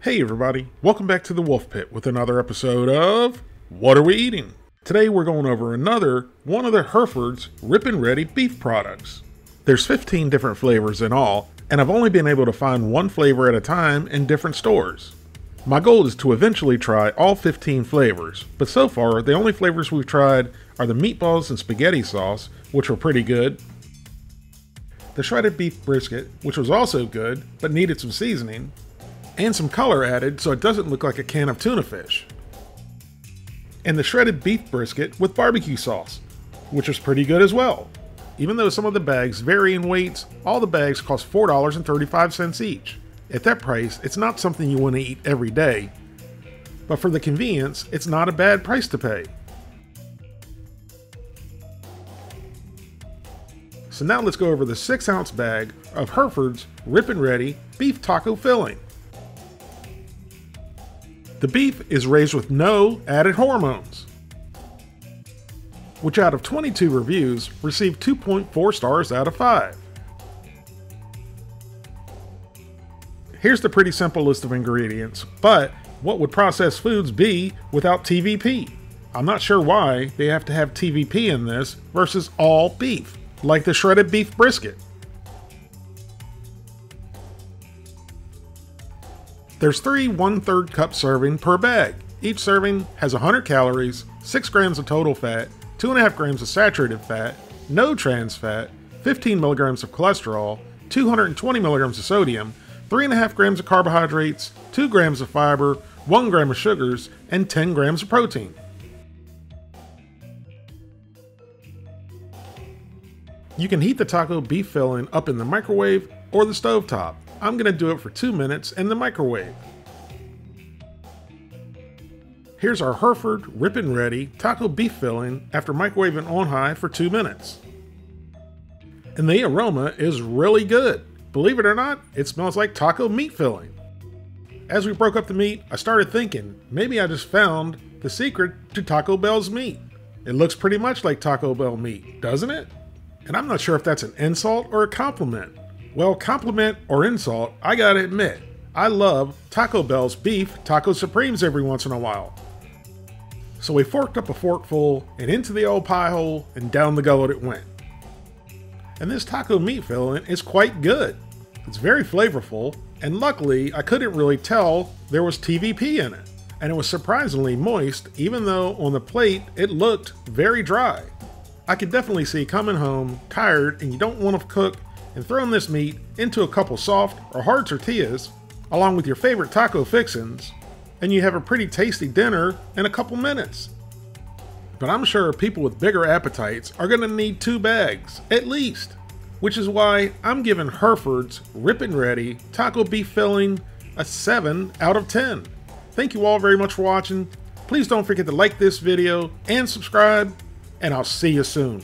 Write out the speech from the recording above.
Hey everybody, welcome back to the Wolf Pit with another episode of What Are We Eating? Today we're going over another one of the Hereford's Rip and Ready beef products. There's 15 different flavors in all, and I've only been able to find one flavor at a time in different stores. My goal is to eventually try all 15 flavors, but so far the only flavors we've tried are the meatballs and spaghetti sauce, which were pretty good, the shredded beef brisket, which was also good, but needed some seasoning, and some color added so it doesn't look like a can of tuna fish. And the shredded beef brisket with barbecue sauce, which was pretty good as well. Even though some of the bags vary in weights, all the bags cost $4.35 each. At that price, it's not something you want to eat every day, but for the convenience, it's not a bad price to pay. So now let's go over the 6-ounce bag of Hereford's Rip and Ready beef taco filling. The beef is raised with no added hormones, which out of 22 reviews received 2.4 stars out of 5. Here's the pretty simple list of ingredients, but what would processed foods be without TVP? I'm not sure why they have to have TVP in this versus all beef, like the shredded beef brisket. There's 3 1/3 cup serving per bag. Each serving has 100 calories, 6 grams of total fat, 2.5 grams of saturated fat, no trans fat, 15 milligrams of cholesterol, 220 milligrams of sodium, 3.5 grams of carbohydrates, 2 grams of fiber, 1 gram of sugars, and 10 grams of protein. You can heat the taco beef filling up in the microwave or the stovetop. I'm going to do it for 2 minutes in the microwave. Here's our Hereford Rip and Ready taco beef filling after microwaving on high for 2 minutes. And the aroma is really good. Believe it or not, it smells like taco meat filling. As we broke up the meat, I started thinking, maybe I just found the secret to Taco Bell's meat. It looks pretty much like Taco Bell meat, doesn't it? And I'm not sure if that's an insult or a compliment. Well, compliment or insult, I gotta admit, I love Taco Bell's beef taco supremes every once in a while. So we forked up a forkful and into the old pie hole and down the gullet it went. And this taco meat filling is quite good. It's very flavorful, and luckily I couldn't really tell there was TVP in it. And it was surprisingly moist, even though on the plate it looked very dry. I could definitely see coming home tired and you don't want to cook and throwing this meat into a couple soft or hard tortillas, along with your favorite taco fixins, and you have a pretty tasty dinner in a couple minutes. But I'm sure people with bigger appetites are going to need 2 bags, at least, which is why I'm giving Hereford's Rip and Ready taco beef filling a 7 out of 10. Thank you all very much for watching. Please don't forget to like this video and subscribe, and I'll see you soon.